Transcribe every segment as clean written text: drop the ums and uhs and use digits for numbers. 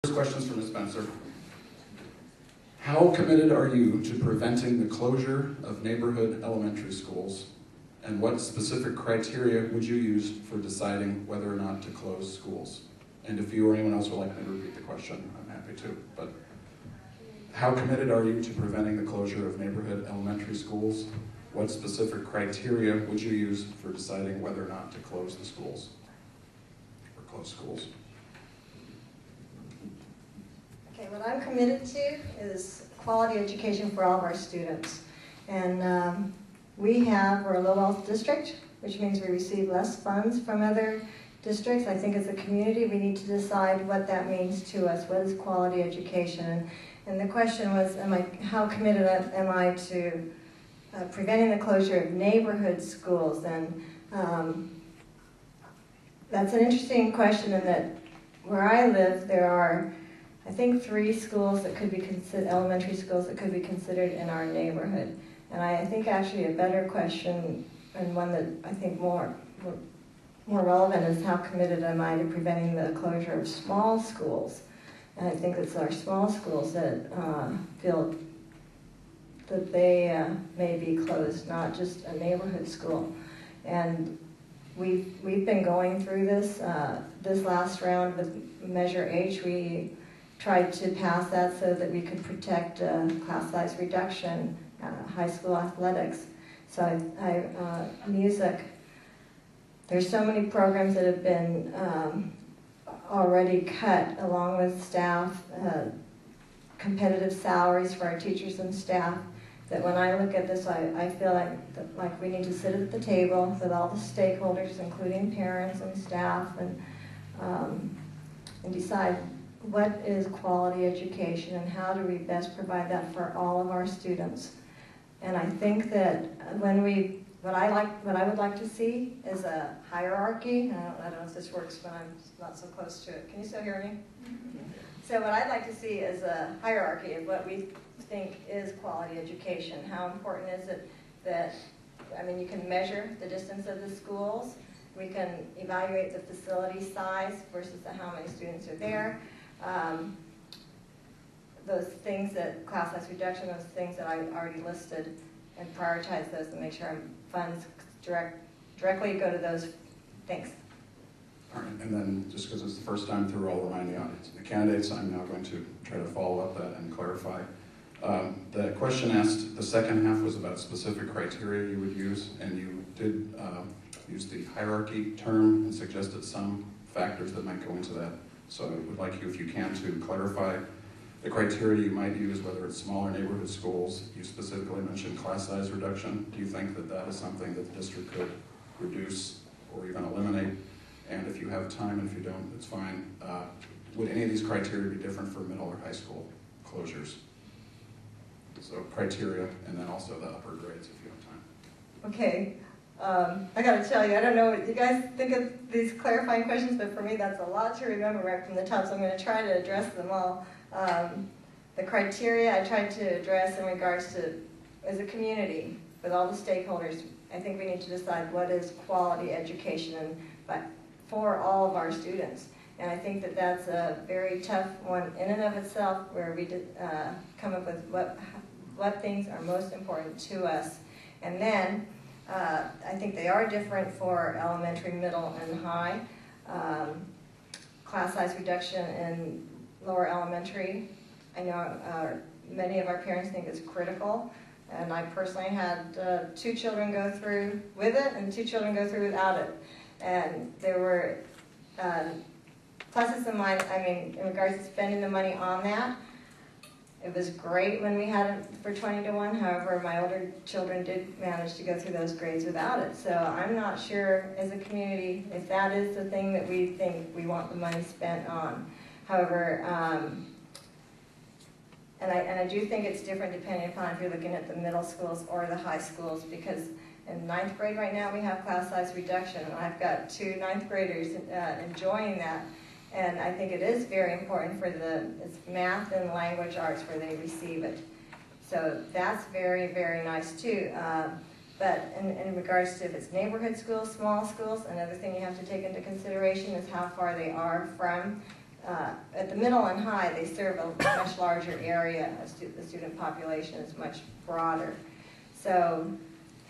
First questions from Ms. Spencer. How committed are you to preventing the closure of neighborhood elementary schools? And what specific criteria would you use for deciding whether or not to close schools? And if you or anyone else would like me to repeat the question, I'm happy to. But how committed are you to preventing the closure of neighborhood elementary schools? What specific criteria would you use for deciding whether or not to close the schools or close schools? Okay, what I'm committed to is quality education for all of our students. And we're a low wealth district, which means we receive less funds from other districts. I think as a community we need to decide what that means to us. What is quality education? And the question was, how committed am I to preventing the closure of neighborhood schools? And that's an interesting question in that where I live there are, I think, 3 schools that could be considered, elementary schools that could be considered in our neighborhood. And I think actually a better question, and one that I think more relevant, is how committed am I to preventing the closure of small schools? And I think it's our small schools that feel that they may be closed, not just a neighborhood school. And we've been going through this last round with Measure H. We tried to pass that so that we could protect class size reduction, high school athletics. So music, there's so many programs that have been already cut, along with staff, competitive salaries for our teachers and staff, that when I look at this, I feel like we need to sit at the table with all the stakeholders, including parents and staff, and decide what is quality education and how do we best provide that for all of our students. And I think that what I would like to see is a hierarchy. I don't know if this works when I'm not so close to it. Can you still hear me? So what I'd like to see is a hierarchy of what we think is quality education. How important is it that, you can measure the distance of the schools. We can evaluate the facility size versus how many students are there. Those things that class size reduction, those things that I already listed, and prioritize those and make sure our funds directly go to those things. All right, and then just because it's the first time through, I'll remind the audience and the candidates, I'm now going to try to follow up that and clarify. The question asked, the second half was about specific criteria you would use, and you did use the hierarchy term and suggested some factors that might go into that. So I would like you, if you can, to clarify the criteria you might use, whether it's smaller neighborhood schools. You specifically mentioned class size reduction. Do you think that that is something that the district could reduce or even eliminate? And if you have time, and if you don't, it's fine. Would any of these criteria be different for middle or high school closures? So criteria, and then also the upper grades if you have time. Okay. I got to tell you, I don't know what you guys think of these clarifying questions, but for me that's a lot to remember right from the top, so I'm going to try to address them all. The criteria I tried to address in regards to, as a community, with all the stakeholders, I think we need to decide what is quality education for all of our students. And I think that that's a very tough one in and of itself, where we did come up with what things are most important to us. And then I think they are different for elementary, middle, and high. Class size reduction in lower elementary, I know many of our parents think is critical, and I personally had 2 children go through with it and 2 children go through without it. And there were pluses and minuses, in regards to spending the money on that. It was great when we had it for 20 to 1. However, my older children did manage to go through those grades without it. So I'm not sure as a community if that is the thing that we think we want the money spent on. However, and I do think it's different depending upon if you're looking at the middle schools or the high schools, because in 9th grade right now we have class size reduction, and I've got 2 9th graders enjoying that. And I think it is very important for it's math and language arts where they receive it. So that's very, very nice too. But in regards to if it's neighborhood schools, small schools, another thing you have to take into consideration is how far they are from at the middle and high, they serve a much larger area. The student population is much broader. So,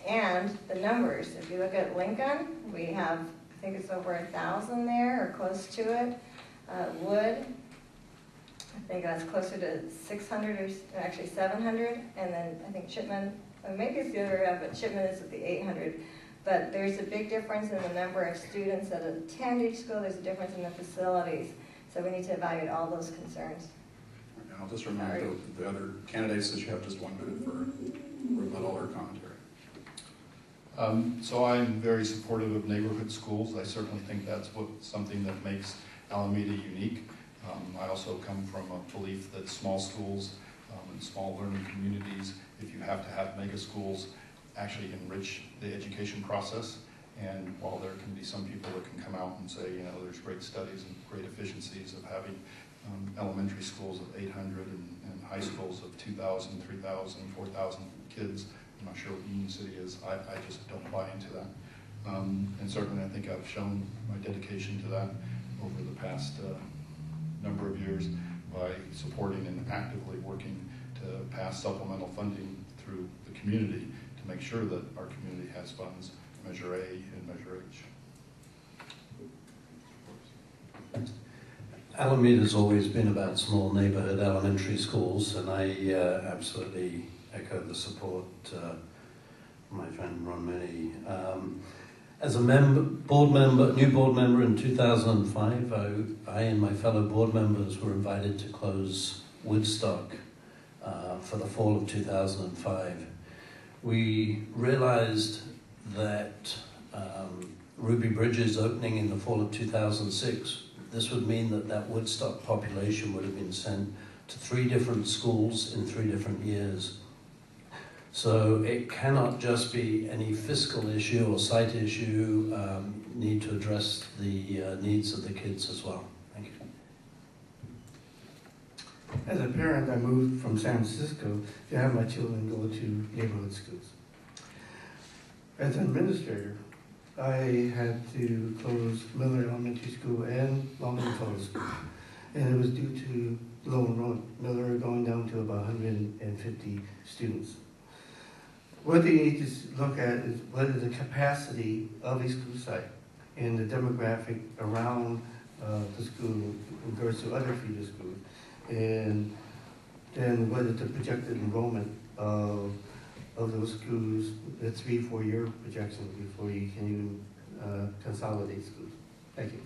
and the numbers, if you look at Lincoln, we have, I think it's over 1,000 there, or close to it. Wood, I think that's closer to 600 or actually 700, and then I think Chipman, maybe it's the other way around, but Chipman is at the 800. But there's a big difference in the number of students that attend each school. There's a difference in the facilities. So we need to evaluate all those concerns. And I'll just remind the other candidates that you have just 1 minute for rebuttal or commentary. So I'm very supportive of neighborhood schools. I certainly think that's something that makes Alameda unique. I also come from a belief that small schools and small learning communities, if you have to have mega schools, actually enrich the education process. And while there can be some people that can come out and say, you know, there's great studies and great efficiencies of having elementary schools of 800 and high schools of 2,000, 3,000, 4,000 kids, I'm not sure what Union City is. I just don't buy into that. And certainly I think I've shown my dedication to that over the past number of years by supporting and actively working to pass supplemental funding through the community to make sure that our community has funds, Measure A and Measure H. Alameda's always been about small neighborhood elementary schools, and I absolutely echo the support from my friend Ron Minnie. As a new board member in 2005, I and my fellow board members were invited to close Woodstock for the fall of 2005. We realized that Ruby Bridges opening in the fall of 2006, this would mean that Woodstock population would have been sent to 3 different schools in 3 different years. So it cannot just be any fiscal issue or site issue, need to address the needs of the kids as well. Thank you. As a parent, I moved from San Francisco to have my children go to neighborhood schools. As an administrator, I had to close Miller Elementary School and Longfellow School, and it was due to low enrollment. Miller going down to about 150 students. What they need to look at is what is the capacity of a school site and the demographic around the school in regards to other feeder schools, and then what is the projected enrollment of those schools, the 3-4 year projections before you can even consolidate schools. Thank you.